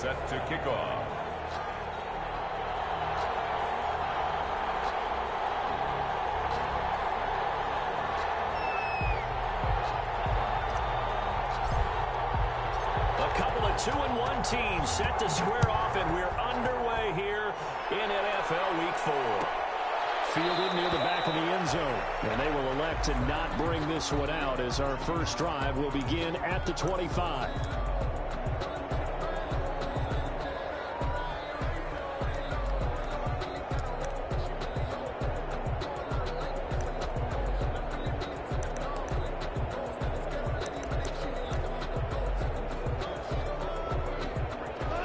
set to kick off. A couple of 2-1 teams set to square off, and we're underway here in NFL Week 4. Fielded near the back of the end zone, and they will elect to not bring this one out as our first drive will begin at the 25.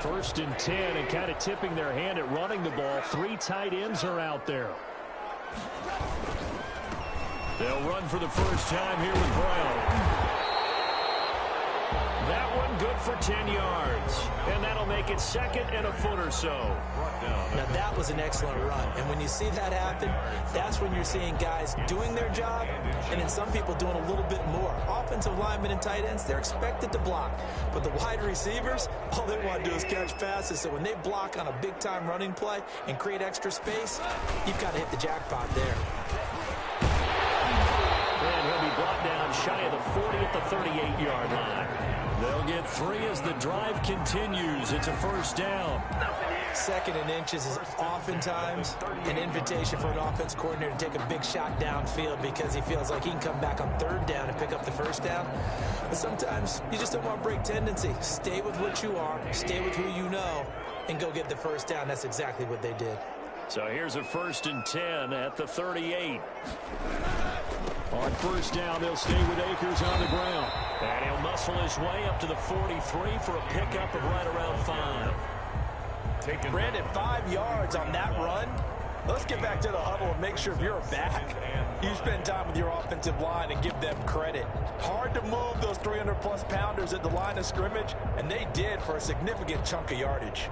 First and 10, and kind of tipping their hand at running the ball. 3 tight ends are out there. They'll run for the first time here with Brown. That one good for 10 yards. And that'll make it second and a foot or so. Now that was an excellent run. And when you see that happen, that's when you're seeing guys doing their job and then some people doing a little bit more. Offensive linemen and tight ends, they're expected to block. But the wide receivers, all they want to do is catch passes. So when they block on a big-time running play and create extra space, you've got to hit the jackpot there. And he'll be brought down shy of the 40 at the 38-yard line. They'll get 3 as the drive continues. It's a first down. Second and inches is oftentimes an invitation for an offense coordinator to take a big shot downfield because he feels like he can come back on third down and pick up the first down. But sometimes you just don't want to break tendency. Stay with what you are, stay with who you know, and go get the first down. That's exactly what they did. So here's a first and 10 at the 38. On first down, they'll stay with Akers on the ground. And he'll muscle his way up to the 43 for a pickup of right around 5. Brandon, 5 yards on that run. Let's get back to the huddle and make sure if you're a back, you spend time with your offensive line and give them credit. Hard to move those 300-plus pounders at the line of scrimmage, and they did for a significant chunk of yardage.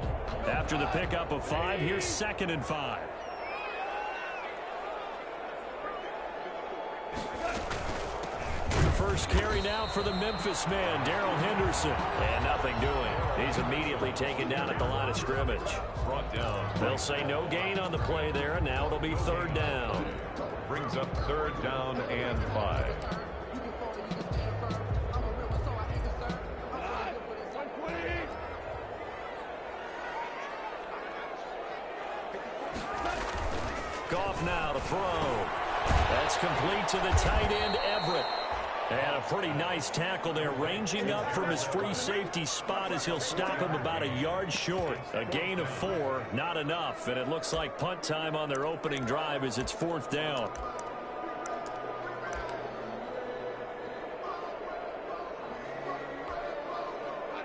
After the pickup of 5, here's second and 5. First carry now for the Memphis man, Darrell Henderson. And nothing doing. He's immediately taken down at the line of scrimmage. Brought down. They'll say no gain on the play there. Now it'll be third down. Brings up third down and 5. Goff now to throw. That's complete to the tight end, Everett. And a pretty nice tackle there, ranging up from his free safety spot as he'll stop him about a yard short. A gain of 4, not enough, and it looks like punt time on their opening drive as it's fourth down.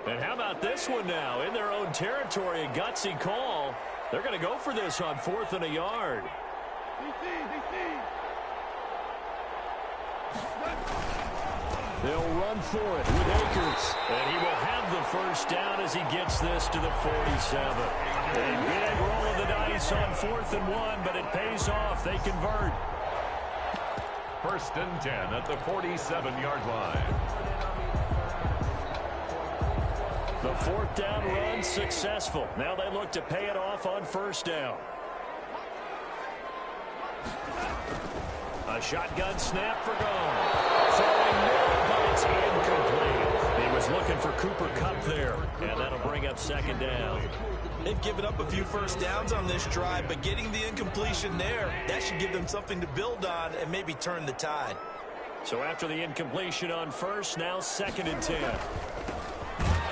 And how about this one now? In their own territory, a gutsy call. They're going to go for this on 4th and a yard. They'll run for it with Akers. And he will have the first down as he gets this to the 47. A big roll of the dice on 4th and 1, but it pays off. They convert. First and 10 at the 47-yard line. The fourth down run successful. Now they look to pay it off on first down. A shotgun snap for Gone. Throwing middle, but it's incomplete. He was looking for Cooper Kupp there, and that'll bring up second down. They've given up a few first downs on this drive, but getting the incompletion there, that should give them something to build on and maybe turn the tide. So after the incompletion on first, now second and 10.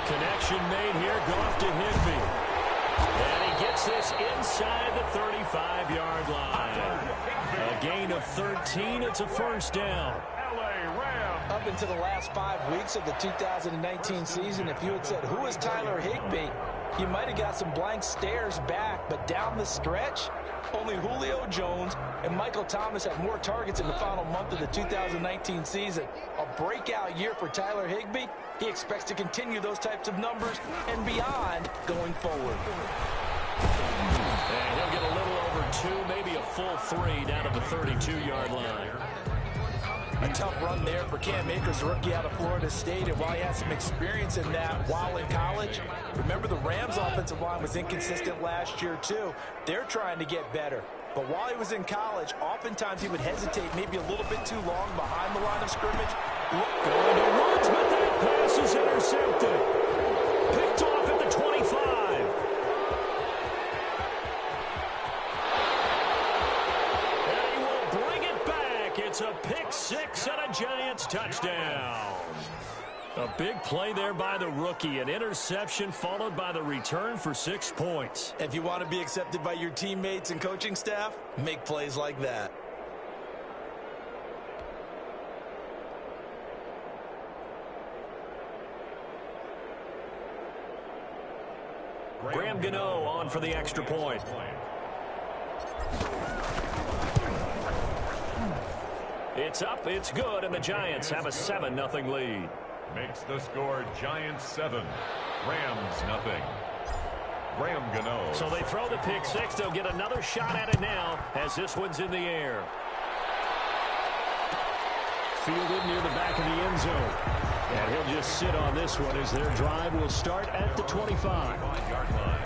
Connection made here, Goff to Higbee. And he gets this inside the 35-yard line. A gain of 13, it's a first down. Up into the last 5 weeks of the 2019 season, if you had said, who is Tyler Higbee? You might have got some blank stares back, but down the stretch, only Julio Jones and Michael Thomas had more targets in the final month of the 2019 season. A breakout year for Tyler Higbee. He expects to continue those types of numbers and beyond going forward. And he'll get a little over 2, maybe a full 3 down to the 32-yard line. A tough run there for Cam Akers, rookie out of Florida State. And while he has some experience in that while in college, remember the Rams' offensive line was inconsistent last year too. They're trying to get better. But while he was in college, oftentimes he would hesitate maybe a little bit too long behind the line of scrimmage. Going to Woods, but that pass is intercepted. Picked off at the 25. And he will bring it back. It's a pick six and a Giants touchdown. A big play there by the rookie. An interception followed by the return for 6 points. If you want to be accepted by your teammates and coaching staff, make plays like that. Graham Gano on for the extra point. It's up, it's good, and the Giants have a 7-0 lead. Makes the score Giants 7, Rams nothing. Graham Gano. So they throw the pick six. They'll get another shot at it now as this one's in the air. Fielded near the back of the end zone. And he'll just sit on this one as their drive will start at the 25-yard line.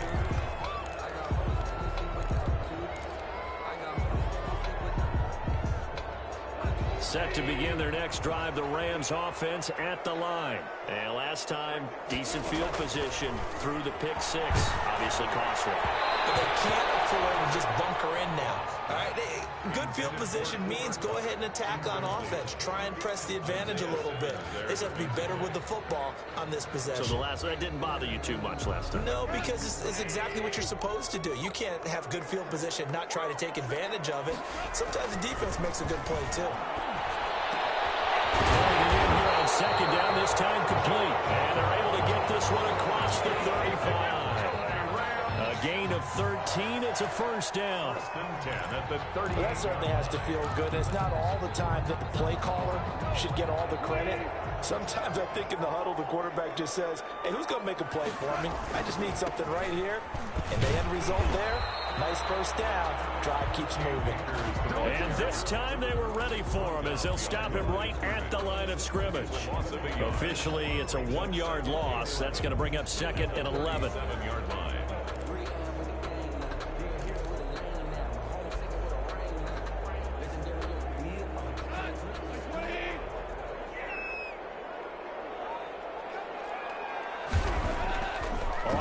Set to begin their next drive, the Rams offense at the line. And last time, decent field position through the pick six. Obviously costly. But they can't afford to just bunker in now. All right, good field position means go ahead and attack on offense. Try and press the advantage a little bit. They just have to be better with the football on this possession. So that didn't bother you too much last time? No, because it's exactly what you're supposed to do. You can't have good field position, not try to take advantage of it. Sometimes the defense makes a good play, too. Here on second down, this time complete. And they're able to get this one across the 35. A gain of 13. It's a first down. Well, that certainly has to feel good. It's not all the time that the play caller should get all the credit. Sometimes I think in the huddle, the quarterback just says, hey, who's going to make a play for me? I just need something right here. And the end result there, nice first down. Drive keeps moving. And this time they were ready for him as they'll stop him right at the line of scrimmage. Officially, it's a 1-yard loss. That's going to bring up second and 11.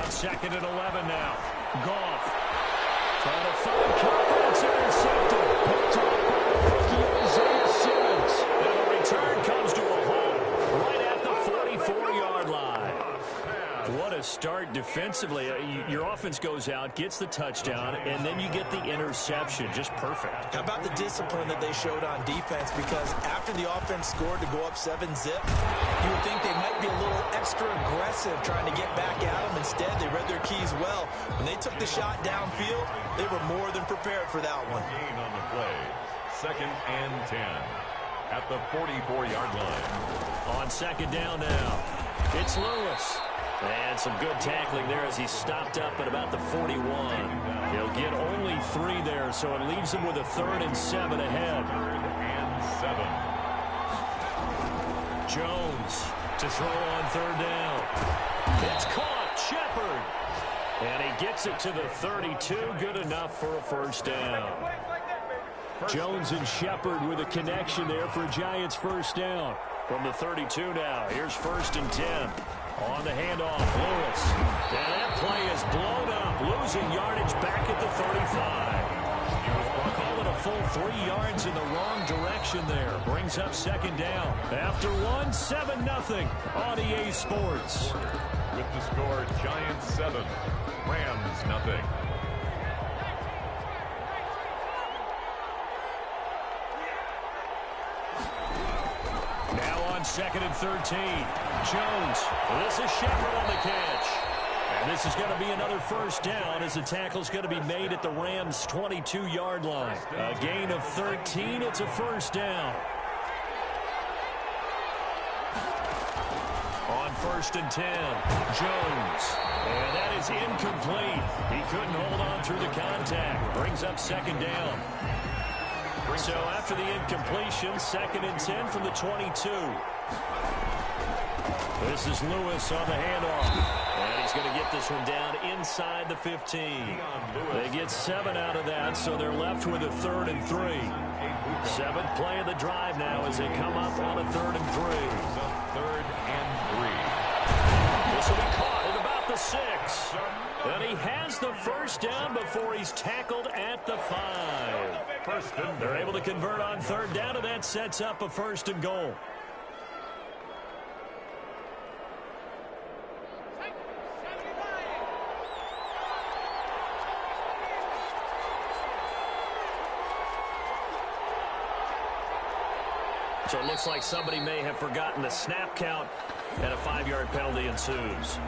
Second and 11 now. Goff trying to find Cooper. It's intercepted. Picked off by rookie Isaiah Simmons. And the return comes to a halt right at the 44-yard line. What a start defensively. Your offense goes out, gets the touchdown, and then you get the interception. Just perfect. How about the discipline that they showed on defense? Because after the offense scored to go up 7-zip, you would think they might be a little extra aggressive trying to get back at them. Instead, they read their keys well. When they took the shot downfield, they were more than prepared for that one. Gain on the play. Second and 10 at the 44-yard line. On second down now, it's Lewis. And some good tackling there as he stopped up at about the 41. He'll get only 3 there, so it leaves him with a 3rd and 7 ahead. 3rd and 7. Jones to throw on 3rd down. It's caught. Shepard. And he gets it to the 32. Good enough for a first down. Jones and Shepard with a connection there for Giants first down. From the 32 now, here's 1st and 10. On the handoff, Lewis. And that play is blown up, losing yardage back at the 35. Call it a full 3 yards in the wrong direction there. Brings up second down. After 7-0 on EA Sports. With the score, Giants 7, Rams nothing. Now on 2nd and 13. Jones. This is Shepard on the catch. And this is going to be another first down as the tackle's going to be made at the Rams' 22-yard line. A gain of 13. It's a first down. On 1st and 10, Jones. And that is incomplete. He couldn't hold on through the contact. Brings up second down. So after the incompletion, 2nd and 10 from the 22. This is Lewis on the handoff. And he's going to get this one down inside the 15. They get 7 out of that, so they're left with a 3rd and 3. 7th play of the drive now as they come up on a 3rd and 3. 3rd and 3. This will be caught at about the 6. And he has the first down before he's tackled at the 5. They're able to convert on 3rd down, and that sets up a 1st and goal. So it looks like somebody may have forgotten the snap count, and a 5-yard penalty ensues.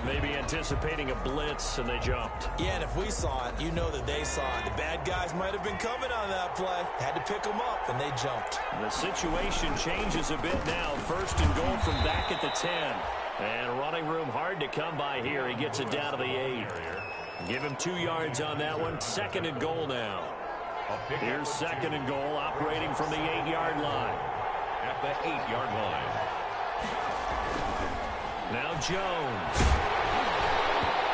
Maybe anticipating a blitz, and they jumped. Yeah, and if we saw it, you know that they saw it. The bad guys might have been coming on that play. Had to pick them up, and they jumped. The situation changes a bit now. 1st and goal from back at the 10. And running room hard to come by here. He gets it down to the 8. Give him 2 yards on that one. 2nd and goal now. Here's 2nd and goal, operating from the 8-yard line. At the 8-yard line. Now Jones.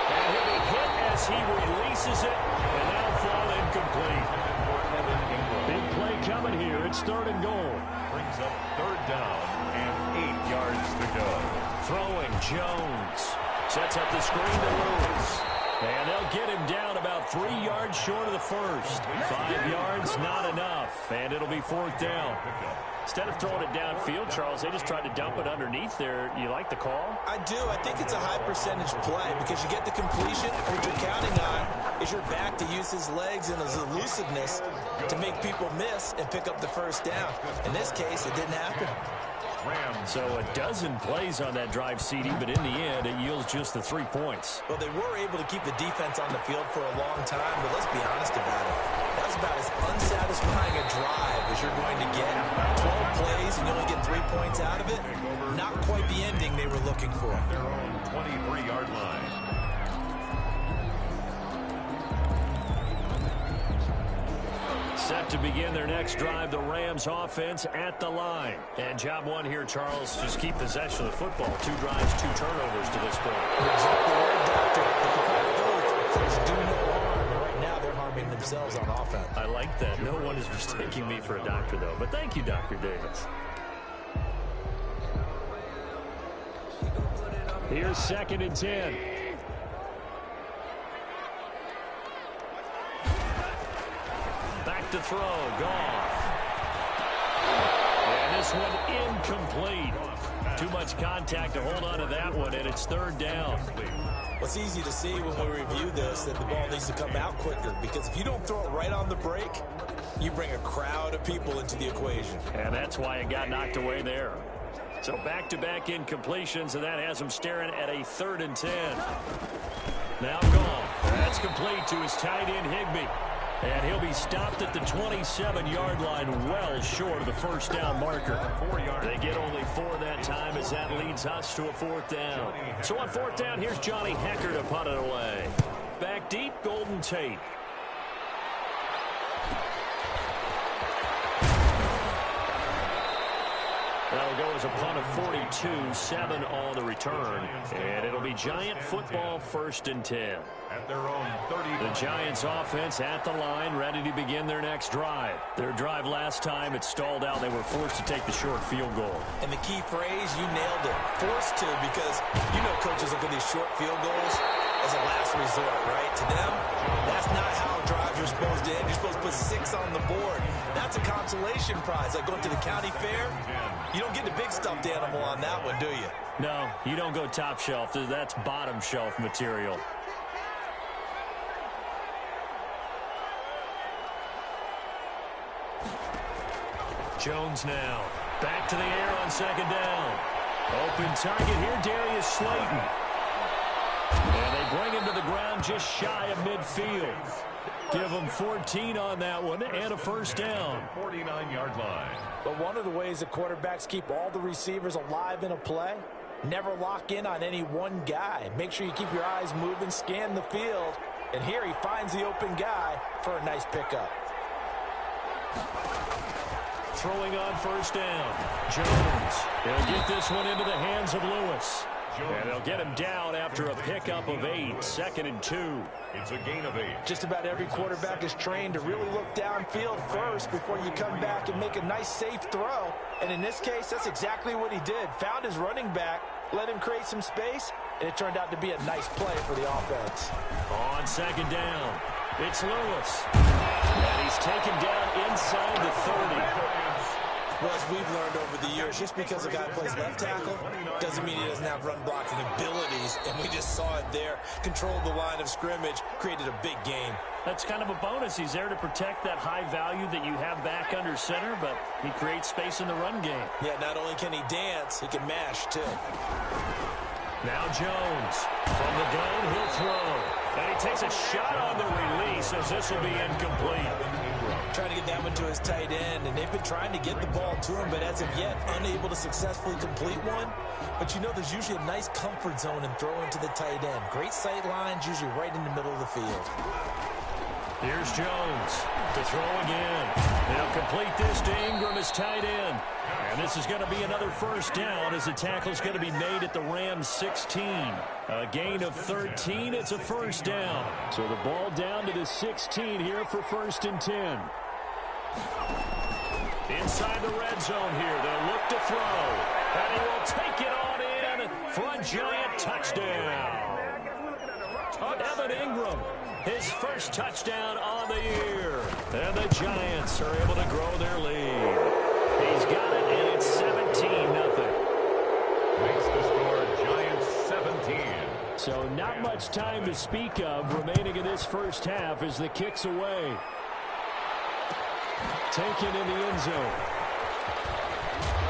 And he'll be hit as he releases it, and that'll fall incomplete. Big play coming here. It's 3rd and goal. Brings up 3rd down and 8 yards to go. Throwing Jones. Sets up the screen to Lewis. And they'll get him down about 3 yards short of the 1st. 5 yards, not enough. And it'll be 4th down. Instead of throwing it downfield, Charles, they just tried to dump it underneath there. You like the call? I do. I think it's a high percentage play because you get the completion. What you're counting on is your back to use his legs and his elusiveness to make people miss and pick up the 1st down. In this case, it didn't happen. So a dozen plays on that drive, CD, but in the end, it yields just the 3 points. Well, they were able to keep the defense on the field for a long time, but let's be honest about it. That was about as unsatisfying a drive as you're going to get. 12 plays and you only get 3 points out of it. Not quite the ending they were looking for. Their own 23-yard line. Set to begin their next drive, the Rams offense at the line. And job 1 here, Charles, just keep possession of the football. 2 drives, 2 turnovers to this point. Exactly right, Doctor. Those do no harm. And right now, they're harming themselves on offense. I like that. No one is mistaking me for a doctor, though. But thank you, Dr. Davis. Here's 2nd and 10. Back to throw. Goff. And this one incomplete. Too much contact to hold on to that one, and it's 3rd down. Well, it's easy to see when we review this that the ball needs to come out quicker because if you don't throw it right on the break, you bring a crowd of people into the equation. And that's why it got knocked away there. So back-to-back incompletions, and that has him staring at a 3rd and 10. Now Goff. That's complete to his tight end, Higbee. And he'll be stopped at the 27-yard line, well short of the 1st down marker. They get only 4 that time as that leads us to a 4th down. So on 4th down, here's Johnny Hecker to punt it away. Back deep, Golden Tate. That'll go as a punt of 42, 7 on the return. And it'll be Giant football, 1st and 10. At their own 30. The Giants offense at the line, ready to begin their next drive. Their drive last time, it stalled out. They were forced to take the short field goal. And the key phrase, you nailed it. Forced to, because you know coaches look at these short field goals as a last resort, right? To them, that's not how drives are supposed to end. You're supposed to put 6 on the board. That's a consolation prize. Like going to the county fair, you don't get the big stuffed animal on that one, do you? No, you don't go top shelf. That's bottom shelf material. Jones now. Back to the air on 2nd down. Open target here, Darius Slayton. And they bring him to the ground just shy of midfield. Give him 14 on that one and a 1st down. 49-yard line. But one of the ways that quarterbacks keep all the receivers alive in a play, never lock in on any one guy. Make sure you keep your eyes moving, scan the field. And here he finds the open guy for a nice pickup. Throwing on first down. Jones. He'll get this one into the hands of Lewis. And they'll get him down after a pickup of 8. 2nd and 2. It's a gain of 8. Just about every quarterback is trained to really look downfield first before you come back and make a nice, safe throw. And in this case, that's exactly what he did. Found his running back, let him create some space, and it turned out to be a nice play for the offense. On 2nd down, it's Lewis. And he's taken down inside the 30. Well, as we've learned over the years, just because a guy plays left tackle doesn't mean he doesn't have run blocking abilities, and we just saw it there. Controlled the line of scrimmage, created a big gain. That's kind of a bonus. He's there to protect that high value that you have back under center, but he creates space in the run game. Yeah, not only can he dance, he can mash, too. Now Jones. From the gun, he'll throw. And he takes a shot on the release as this will be incomplete. Trying to get that one to his tight end, and they've been trying to get the ball to him, but as of yet, unable to successfully complete one. But you know there's usually a nice comfort zone in throwing to the tight end. Great sight lines, usually right in the middle of the field. Here's Jones to throw again. They'll complete this to Ingram as tight end. And this is going to be another first down as the tackle's going to be made at the Rams 16. A gain of 13. It's a first down. So the ball down to the 16 here for 1st and 10. Inside the red zone here. They'll look to throw. And he will take it on in for a giant touchdown. Evan Ingram, his first touchdown on the year. And the Giants are able to grow their lead. He's got it, and it's 17-0. Makes the score Giants 17. So not much time to speak of remaining in this first half as the kick's away. Taken in the end zone.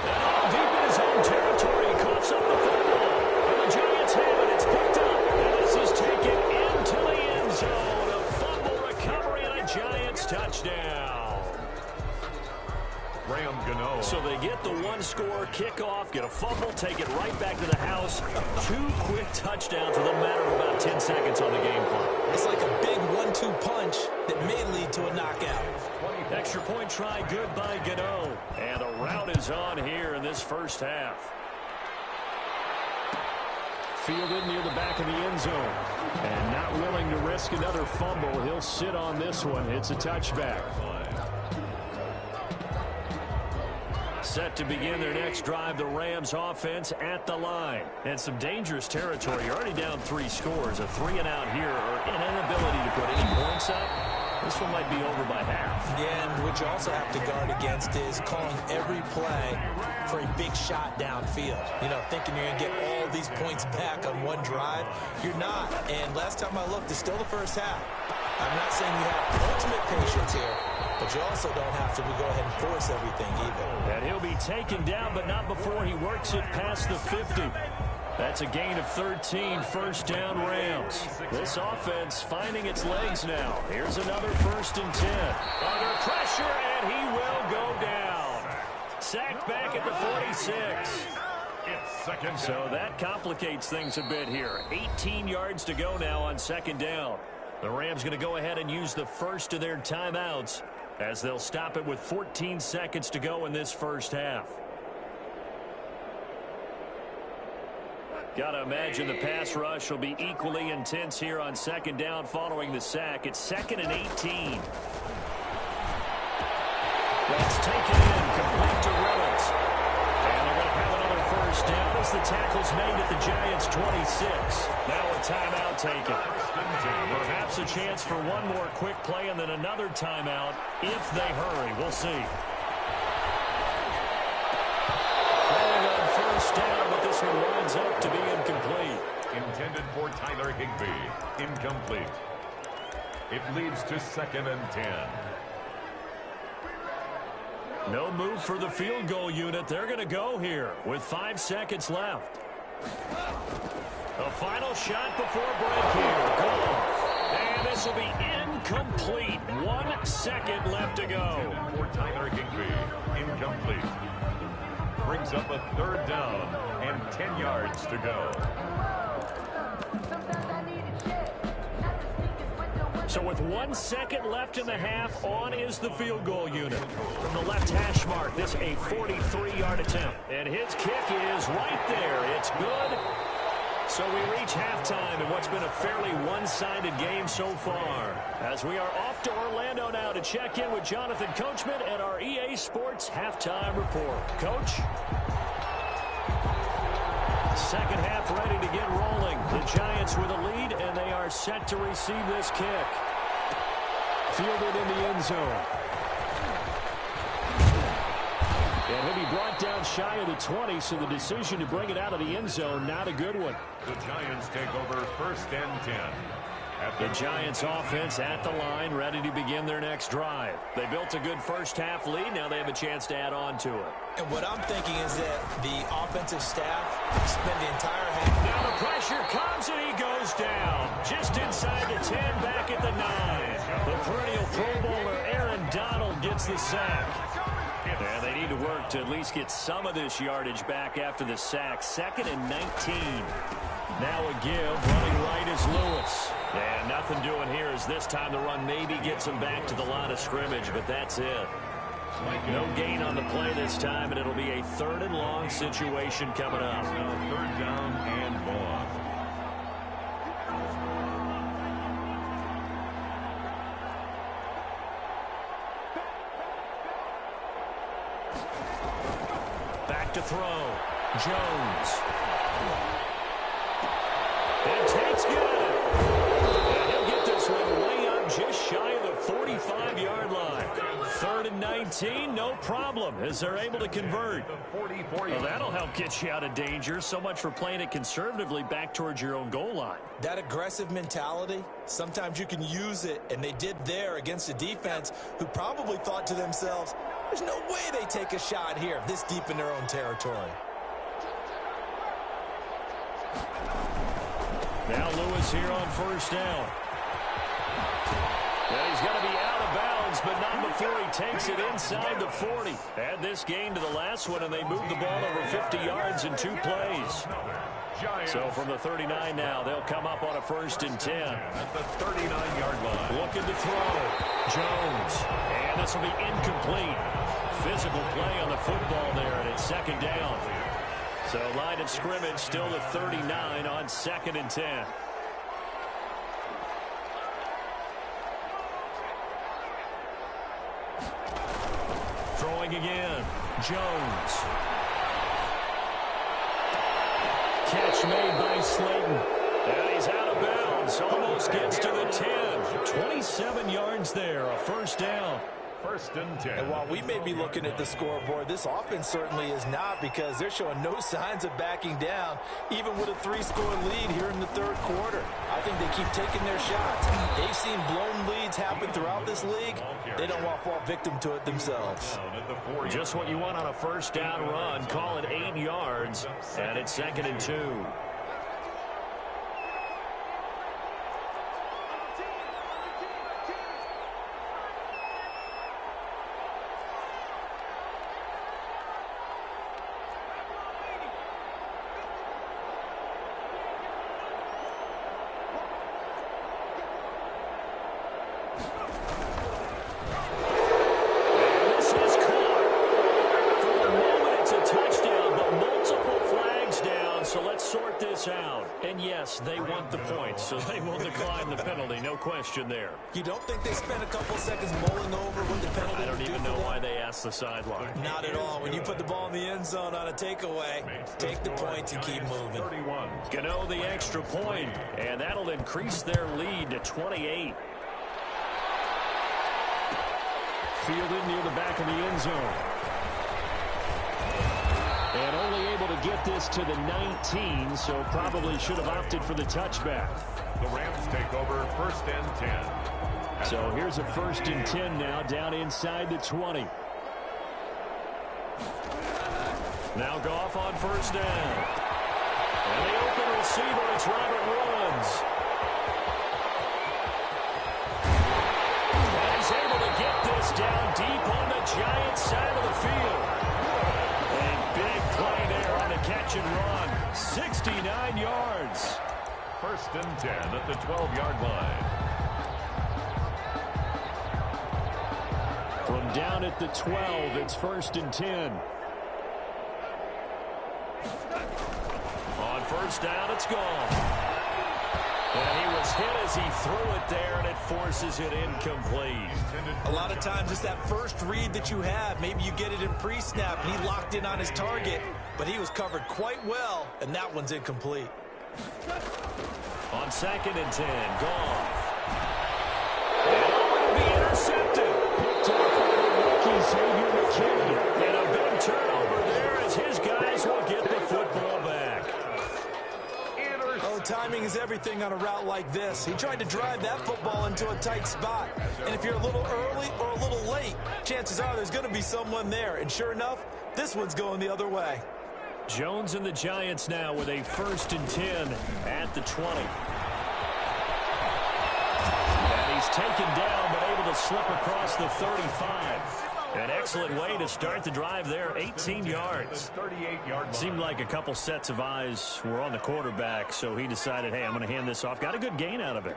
And all deep in his own territory, coughs up the football. And the Giants have it. It's picked up. And this is taken into the end zone. A fumble recovery and a Giants touchdown. So they get the one-score kickoff, get a fumble, take it right back to the house. 2 quick touchdowns with a matter of about 10 seconds on the game clock. It's like a big 1-2 punch that may lead to a knockout. Extra point try good by Gano. And the route is on here in this first half. Fielded near the back of the end zone. And not willing to risk another fumble. He'll sit on this one. It's a touchback. Set to begin their next drive, the Rams offense at the line. And some dangerous territory. You're already down 3 scores. A 3 and out here, or an inability to put any points up. This one might be over by half. Yeah, and what you also have to guard against is calling every play for a big shot downfield. You know, thinking you're going to get all these points back on one drive. You're not. And last time I looked, it's still the first half. I'm not saying you have ultimate patience here, but you also don't have to go ahead and force everything either. And he'll be taken down, but not before he works it past the 50. That's a gain of 13, first down Rams. This offense finding its legs now. Here's another 1st and 10. Under pressure, and he will go down. Sacked back at the 46. So that complicates things a bit here. 18 yards to go now on 2nd down. The Rams going to go ahead and use the first of their timeouts as they'll stop it with 14 seconds to go in this first half. Got to imagine the pass rush will be equally intense here on 2nd down following the sack. It's 2nd and 18. That's taken in, complete to Reynolds. And they're going to have another first down as the tackle's made at the Giants' 26. Now a timeout taken. Perhaps a chance for one more quick play and then another timeout if they hurry. We'll see. Falling on first down, but this one winds up to be incomplete. Intended for Tyler Higbee. Incomplete. It leads to 2nd and 10. No move for the field goal unit. They're going to go here with 5 seconds left. A final shot before break here. Goal. And this will be incomplete. 1 second left to go. For Tyler Higbee. Incomplete. Brings up a 3rd down and 10 yards to go. So with 1 second left in the half, on is the field goal unit. From the left hash mark, this a 43-yard attempt. And his kick is right there. It's good. So we reach halftime in what's been a fairly one-sided game so far. As we are off to Orlando now to check in with Jonathan Coachman and our EA Sports Halftime Report. Coach? Second half ready to get rolling. The Giants with a lead, and they are set to receive this kick. Fielded in the end zone. And he'll be brought down shy of the 20, so the decision to bring it out of the end zone, not a good one. The Giants take over 1st and 10. The Giants offense at the line, ready to begin their next drive. They built a good first half lead. Now they have a chance to add on to it. And what I'm thinking is that the offensive staff spend the entire half. Now the pressure comes and he goes down. Just inside the 10, back at the 9. The perennial Pro Bowler Aaron Donald gets the sack. And they need to work to at least get some of this yardage back after the sack. 2nd and 19. Now a give, running right is Lewis. And nothing doing here as this time the run maybe gets him back to the line of scrimmage, but that's it. No gain on the play this time, and it'll be a 3rd and long situation coming up. Now 3rd down and long. Back to throw. Jones. And Tate's got it. And he'll get this one way up just shy of the 45-yard line. 3rd and 19, no problem, as they're able to convert. Well, that'll help get you out of danger. So much for playing it conservatively back towards your own goal line. That aggressive mentality, sometimes you can use it, and they did there against a defense who probably thought to themselves, there's no way they take a shot here this deep in their own territory. Now Lewis here on 1st down. Well, he's going to be out of bounds, but not before he takes it inside the 40. Add this gain to the last one, and they moved the ball over 50 yards in 2 plays. So from the 39 now, they'll come up on a 1st and 10. At the 39-yard line. Looking to throw. Jones. And this will be incomplete. Physical play on the football there, and it's 2nd down. So line of scrimmage still the 39 on 2nd and 10. Throwing again. Jones. Catch made by Slayton. And he's out of bounds. Almost gets to the 10. 27 yards there. A 1st down. 1st and 10. And while we may be looking at the scoreboard, this offense certainly is not, because they're showing no signs of backing down, even with a 3-score lead here in the 3rd quarter. I think they keep taking their shots. They've seen blown leads happen throughout this league. They don't want to fall victim to it themselves. Just what you want on a 1st down run. Call it 8 yards, and it's 2nd and 2. Out. And yes, they want the points, so they will decline the penalty. No question there. You don't think they spent a couple seconds mulling over what the penalty I don't even know why they asked the sideline. Not at all. When you put the ball in the end zone on a takeaway, take the points and keep moving. Gano the extra point, and that'll increase their lead to 28. Fielded near the back of the end zone. And only able to get this to the 19, so probably should have opted for the touchback. The Rams take over 1st and 10. So here's a 1st and 10 now, down inside the 20. Now Goff on 1st down. And the open receiver, it's Robert Woods. And he's able to get this down deep on the Giants side of the field. Big play there on the catch and run. 69 yards. 1st and 10 at the 12-yard line. From down at the 12, it's 1st and 10. On first down, it's gone. And he was hit as he threw it there, and it forces it incomplete. A lot of times it's that first read that you have. Maybe you get it in pre-snap, and he locked in on his target, but he was covered quite well, and that one's incomplete. On 2nd and 10, Goff. And it will be intercepted. Picked off by the rookie Xavier McKinney. And a big turnover there as his guys will get the football back. Oh, timing is everything on a route like this. He tried to drive that football into a tight spot. And if you're a little early or a little late, chances are there's going to be someone there. And sure enough, this one's going the other way. Jones and the Giants now with a 1st and 10 at the 20. And he's taken down but able to slip across the 35. An excellent way to start the drive there, 18 yards. Seemed like a couple sets of eyes were on the quarterback, so he decided, hey, I'm going to hand this off. Got a good gain out of it.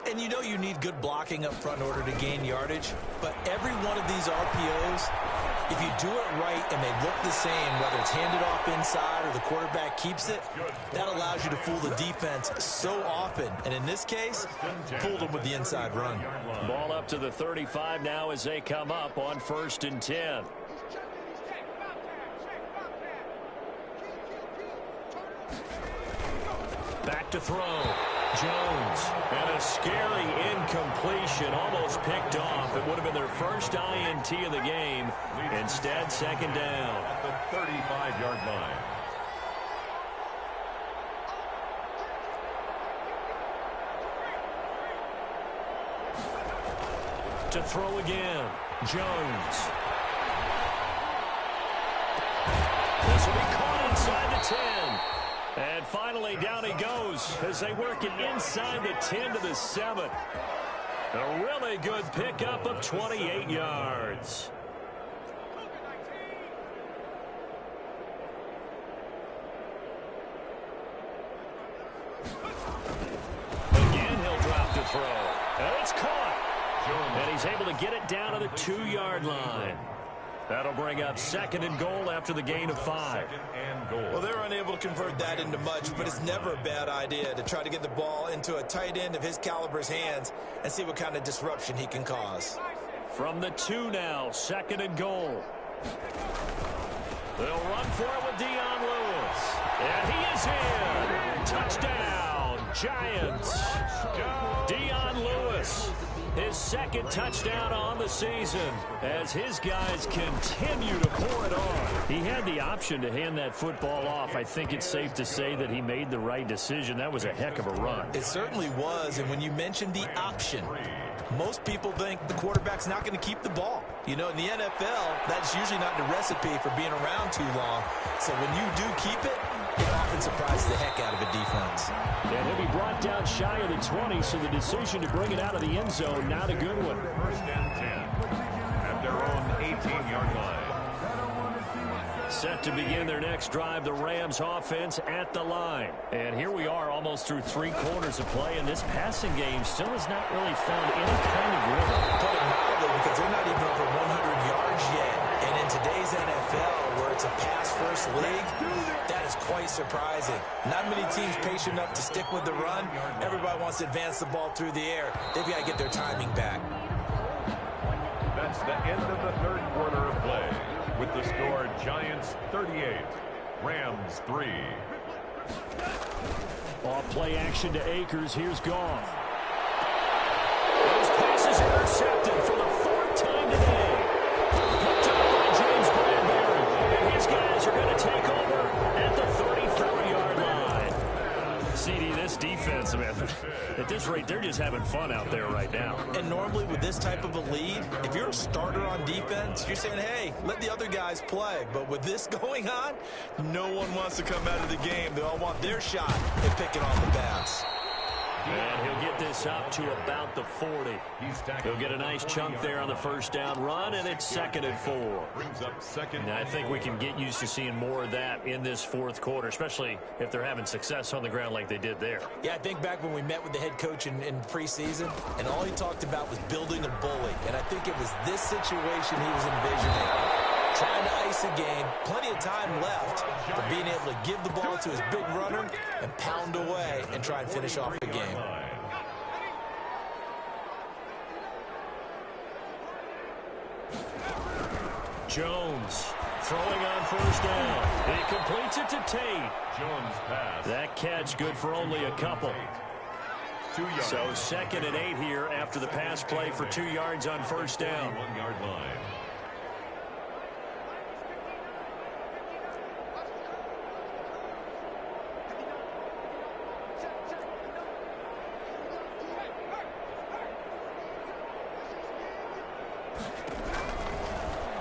And you know you need good blocking up front in order to gain yardage, but every one of these RPOs, if you do it right and they look the same, whether it's handed off inside or the quarterback keeps it, that allows you to fool the defense so often. And in this case, fooled them with the inside run. Ball up to the 35 now as they come up on 1st and 10. Back to throw. Jones. And a scary incompletion, almost picked off. It would have been their first INT of the game. Instead, 2nd down. At the 35-yard line. To throw again. Jones. This will be caught inside the 10. And finally, down he goes as they work it inside the 10 to the 7. A really good pickup of 28 yards. Again, he'll drop the throw. And it's caught. And he's able to get it down to the 2-yard line. That'll bring up 2nd and goal after the gain of 5. Well, they're unable to convert that into much, but it's never a bad idea to try to get the ball into a tight end of his caliber's hands and see what kind of disruption he can cause. From the 2 now, 2nd and goal. They'll run for it with Dion Lewis. And he is in. Touchdown, Giants. Dion Lewis. His 2nd touchdown on the season as his guys continue to pour it on. He had the option to hand that football off. I think it's safe to say that he made the right decision. That was a heck of a run. It certainly was, and when you mentioned the option, most people think the quarterback's not going to keep the ball. You know, in the NFL, that's usually not the recipe for being around too long. So when you do keep it, it often surprises the heck out of a defense. And he'll be brought down shy of the 20, so the decision to bring it out of the end zone, not a good one. 1st and 10 at their own 18-yard line. Set to begin their next drive, the Rams offense at the line. And here we are almost through 3 quarters of play, and this passing game still has not really found any kind of rhythm. Put it mildly, because they're not even over 100 yards yet. And in today's NFL, where it's a pass-first league, that is quite surprising. Not many teams patient enough to stick with the run. Everybody wants to advance the ball through the air. They've got to get their timing back. That's the end of the 3rd quarter of play. With the score, Giants 38, Rams 3. Off play action to Akers. Here's Goff. His pass is intercepted for the 4th time today. Picked up by James Bradbury. And his guys are going to take over at the 34-yard line. CD, this defense, man, at this rate, they're just having fun out there right now. And normally with this type of a lead, if you're a starter on defense, you're saying, hey, let the other guys play. But with this going on, no one wants to come out of the game. They all want their shot at picking off the pass. And he'll get this up to about the 40. He'll get a nice chunk there on the first down run, and it's 2nd and 4. And I think we can get used to seeing more of that in this fourth quarter, especially if they're having success on the ground like they did there. Yeah, I think back when we met with the head coach in preseason, and all he talked about was building a bully. And I think it was this situation he was envisioning. Trying to ice a game, plenty of time left for being able to give the ball to his big runner and pound away and try and finish off the game. Jones throwing on first down. He completes it to Tate. Jones pass. That catch good for only a couple. 2 yards. So 2nd and 8 here after the pass play for 2 yards on first down. 1 yard line.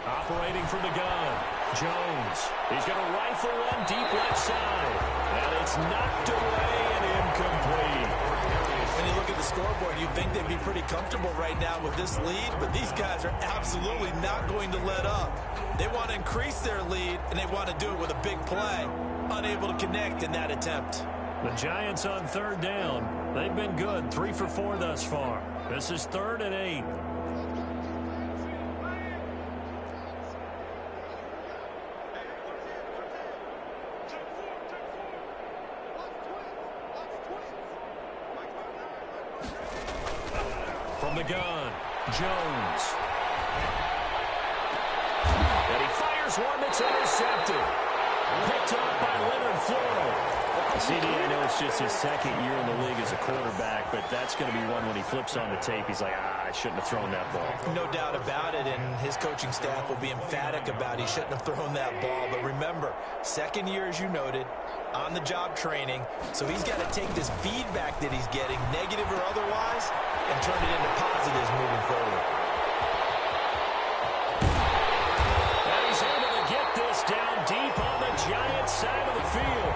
Operating from the gun, Jones. He's going to rifle one deep left side. And it's knocked away and incomplete. When you look at the scoreboard, you'd think they'd be pretty comfortable right now with this lead, but these guys are absolutely not going to let up. They want to increase their lead, and they want to do it with a big play. Unable to connect in that attempt. The Giants on 3rd down. They've been good, 3 for 4 thus far. This is 3rd and 8. From the gun, Jones. And he fires one that's intercepted. Picked up by Leonard Floyd. CD, I know it's just his 2nd year in the league as a quarterback, but that's going to be one when he flips on the tape. He's like, I shouldn't have thrown that ball. No doubt about it, and his coaching staff will be emphatic about he shouldn't have thrown that ball. But remember, 2nd year, as you noted, on-the-job training, so he's got to take this feedback that he's getting, negative or otherwise, and turn it into positives moving forward. And he's able to get this down deep on the Giants side of the field.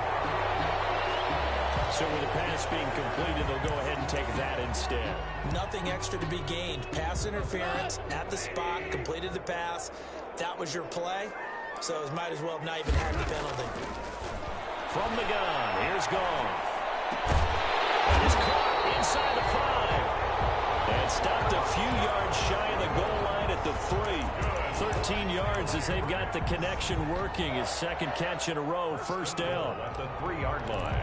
So with the pass being completed, they'll go ahead and take that instead. Nothing extra to be gained. Pass interference at the spot, completed the pass. That was your play, so it might as well have not even had the penalty. From the gun, here's Goff. And he's caught inside the 5. And stopped a few yards shy of the goal line at the 3. 13 yards as they've got the connection working. His 2nd catch in a row, first down. At the 3-yard line.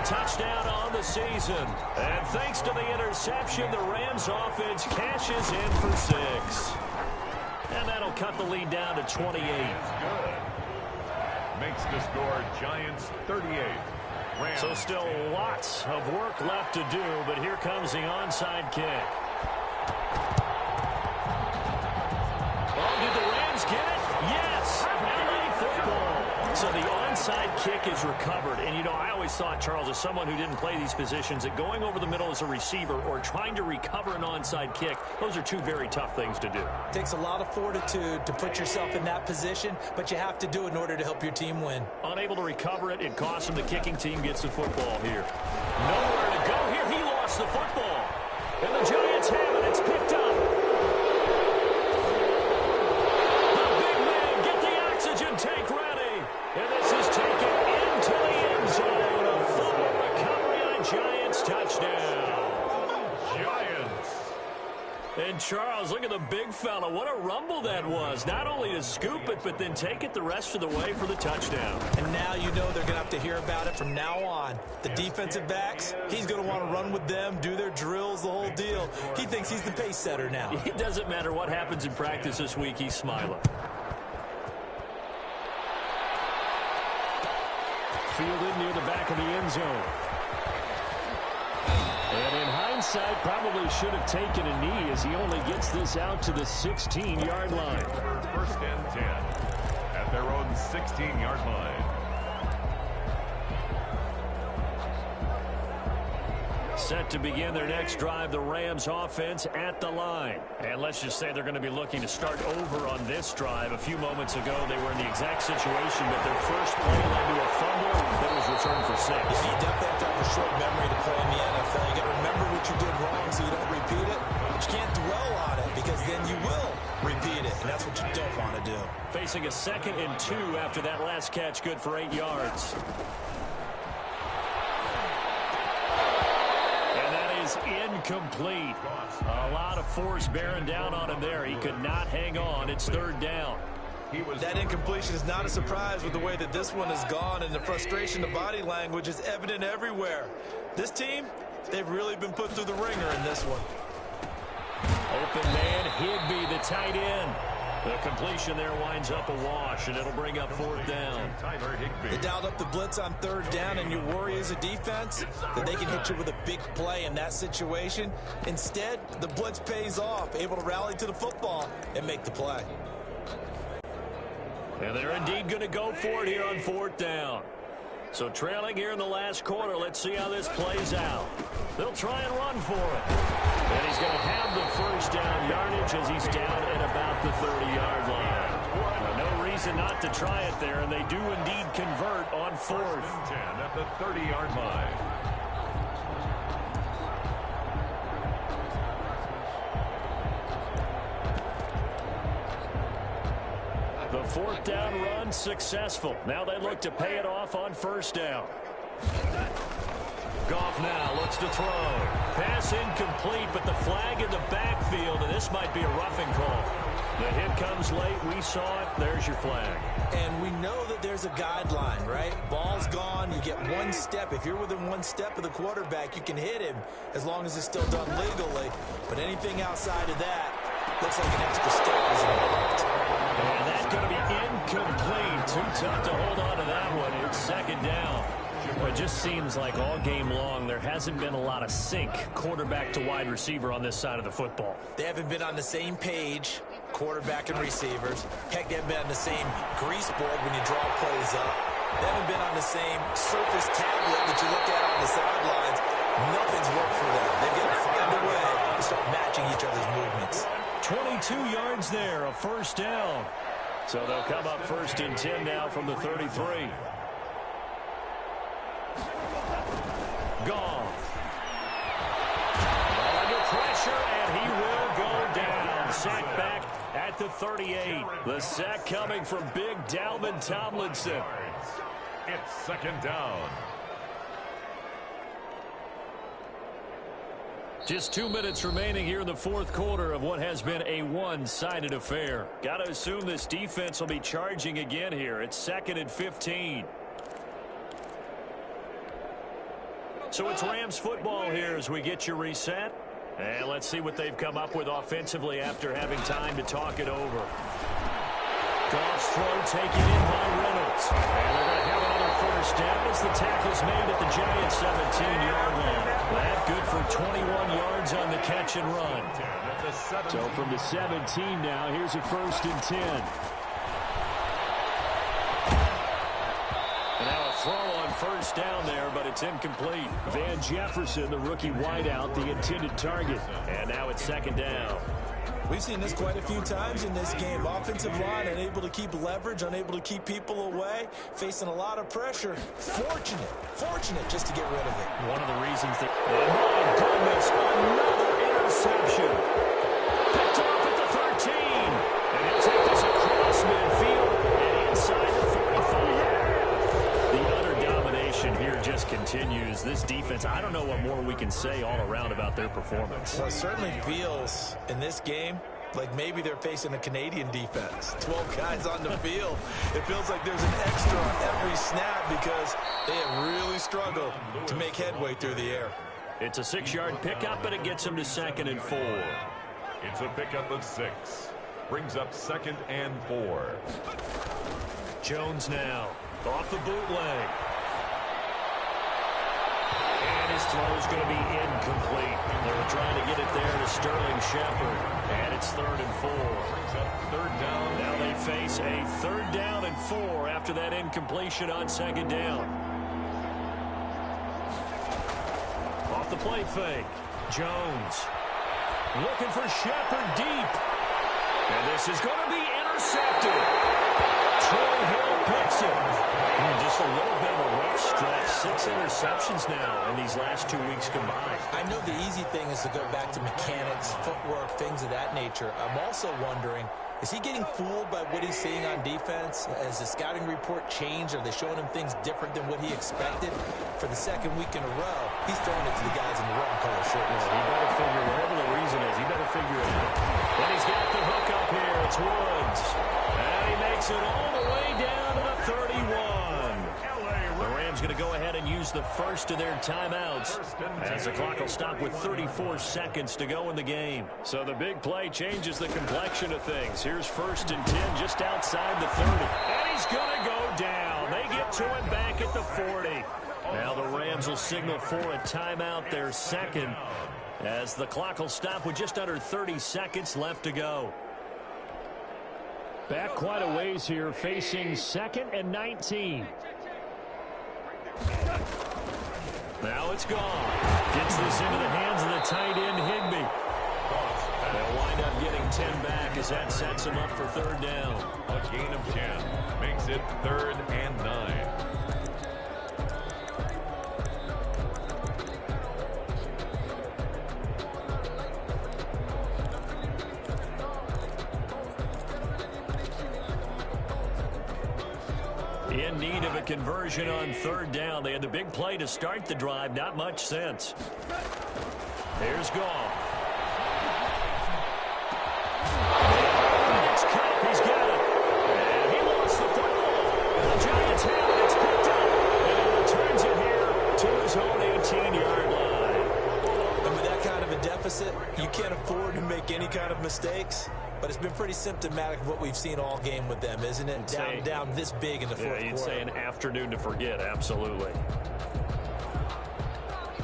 Touchdown on the season. And thanks to the interception, the Rams offense cashes in for 6. And that'll cut the lead down to 28. Good. Makes the score Giants 38. Rams. So still lots of work left to do, but here comes the onside kick. Oh, did the Rams get it? Yes. LA football. So the onside kick is recovered. And, you know, I always thought, Charles, as someone who didn't play these positions, that going over the middle as a receiver or trying to recover an onside kick, those are two very tough things to do. It takes a lot of fortitude to put yourself in that position, but you have to do it in order to help your team win. Unable to recover it, it costs him. The kicking team gets the football here. Nowhere to go here. He lost the football. And the Giants have it. It's picked up. The big man, get the oxygen tank ready. And this is taken into the end zone. A full recovery on Giants touchdown. Giants. And Charles, look at the big fella. What a rumble that was. Not only to scoop it, but then take it the rest of the way for the touchdown. And now you know they're going to have to hear about it from now on. The defensive backs, he's going to want to run with them, do their drills, the whole deal. He thinks he's the pace setter now. It doesn't matter what happens in practice this week, he's smiling. Fielded near the back of the end zone. And in hindsight, probably should have taken a knee as he only gets this out to the 16-yard line. First and 10 at at their own 16-yard line. Set to begin their next drive, the Rams offense at the line. And let's just say they're going to be looking to start over on this drive. A few moments ago, they were in the exact situation, but their first play led to a fumble that was returned for 6. Yeah, you definitely have to have a short memory to play in the NFL. You got to remember what you did wrong so you don't repeat it. But you can't dwell on it because then you will repeat it, and that's what you don't want to do. Facing a 2nd and 2 after that last catch, good for 8 yards. Incomplete. A lot of force bearing down on him there. He could not hang on. It's 3rd down. That incompletion is not a surprise with the way that this one has gone, and the frustration, the body language is evident everywhere. This team, they've really been put through the ringer in this one. Open man, Higbee, the tight end. The completion there winds up a wash, and it'll bring up 4th down. They dialed up the blitz on 3rd down, and your worry as a defense that they can hit you with a big play in that situation. Instead, the blitz pays off, able to rally to the football and make the play. And they're indeed going to go for it here on 4th down. So trailing here in the last quarter, let's see how this plays out. They'll try and run for it. And he's going to have the first down yardage as he's down at about the 30-yard line. Now, no reason not to try it there, and they do indeed convert on 4th. 10 at the 30-yard line. The 4th down run successful. Now they look to pay it off on 1st down. Goff now looks to throw. Pass incomplete, but the flag in the backfield, and this might be a roughing call. The hit comes late. We saw it. There's your flag. And we know that there's a guideline, right? Ball's gone. You get 1 step. If you're within 1 step of the quarterback, you can hit him as long as it's still done legally. But anything outside of that looks like an extra step is involved. And that's going to be incomplete. Too tough to hold on to that one. It's 2nd down. It just seems like all game long there hasn't been a lot of sync quarterback to wide receiver on this side of the football. They haven't been on the same page, quarterback and receivers. Heck, they haven't been on the same grease board when you draw plays up. They haven't been on the same surface tablet that you look at on the sidelines. Nothing's worked for them. They've got to find a way to start matching each other's movements. 22 yards there, a 1st down. So they'll come up 1st and 10 now from the 33. Goff. Under pressure, and he will go down. Sack back at the 38. The sack coming from big Dalvin Tomlinson. It's 2nd down. Just 2 minutes remaining here in the 4th quarter of what has been a one-sided affair. Got to assume this defense will be charging again here. It's 2nd and 15. So it's Rams football here as we get you reset. And let's see what they've come up with offensively after having time to talk it over. Goff's throw taken in by Reynolds. And they're going to have another 1st down as the tackle's made at the Giants' 17-yard line. That good for 21 yards on the catch and run. So from the 17 now, here's a 1st and 10. And now a throw on 1st down there, but it's incomplete. Van Jefferson, the rookie wideout, the intended target. And now it's 2nd down. We've seen this quite a few times in this game. Offensive line unable to keep leverage, unable to keep people away, facing a lot of pressure. Fortunate just to get rid of it. One of the reasons that... Oh, my goodness, another interception. Picked off at the 13. And he'll take this across midfield and inside the 45. The utter domination here just continues. This defense, I don't know what more we can say all around about their performance. Well, it certainly feels in this game like maybe they're facing a Canadian defense. 12 guys on the field. It feels like there's an extra on every snap because they have really struggled to make headway through the air. It's a 6-yard pickup, and it gets them to 2nd and 4. It's a pickup of 6. Brings up 2nd and 4. Jones now off the bootleg. And His throw is going to be incomplete. They were trying to get it there to Sterling Shepard, and it's 3rd and 4. Third down. Now they face a 3rd down and 4 after that incompletion on 2nd down. Off the play fake. Jones looking for Shepard deep. And this is going to be intercepted. Troy Hill picks it. Just a little bit of a rough stretch. 6 interceptions now in these last 2 weeks combined. I know the easy thing is to go back to mechanics, footwork, things of that nature. I'm also wondering, is he getting fooled by what he's seeing on defense? Has the scouting report changed? Are they showing him things different than what he expected? For the 2nd week in a row, he's throwing it to the guys in the wrong color shirts. He better figure, whatever the reason is, he better figure it out. And he's got the hook up here. It's Woods. And he makes it all the way down to the 31. The Rams going to go ahead and use the first of their timeouts as the clock will stop with 34 seconds to go in the game. So the big play changes the complexion of things. Here's 1st and 10 just outside the 30. And he's going to go down. They get to him back at the 40. Now the Rams will signal for a timeout, their 2nd, as the clock will stop with just under 30 seconds left to go. Back quite a ways here, facing 2nd and 19. Now it's gone. Gets this into the hands of the tight end, Higbee. They'll wind up getting 10 back as that sets him up for 3rd down. A gain of 10 makes it 3rd and 9. In need of a conversion on 3rd down. They had the big play to start the drive. Not much sense. Here's Goff. It's caught. He's got it. And he lost the football. The Giants have it. It's picked up. And he returns it here to his own 18-yard line. And with that kind of a deficit, you can't afford to make any kind of mistakes. But it's been pretty symptomatic of what we've seen all game with them, isn't it? Down this big in the 4th quarter. You'd say an afternoon to forget, absolutely.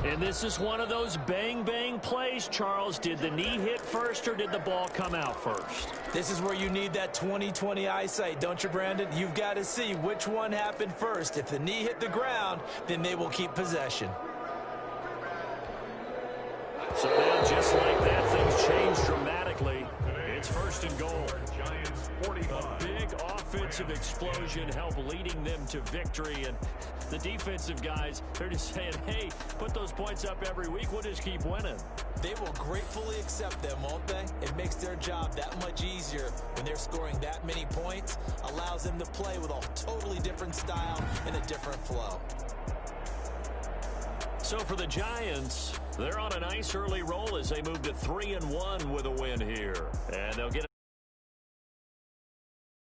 And this is one of those bang-bang plays, Charles. Did the knee hit first or did the ball come out first? This is where you need that 20/20 eyesight, don't you, Brandon? You've got to see which one happened first. If the knee hit the ground, then they will keep possession. So now, just like that, things change dramatically. It's 1st and goal. Giants 45. A big offensive explosion helped leading them to victory. And the defensive guys, they're just saying, hey, put those points up every week. We'll just keep winning. They will gratefully accept them, won't they? It makes their job that much easier when they're scoring that many points. Allows them to play with a totally different style and a different flow. So for the Giants, they're on a nice early roll as they move to 3-1 with a win here. And they'll get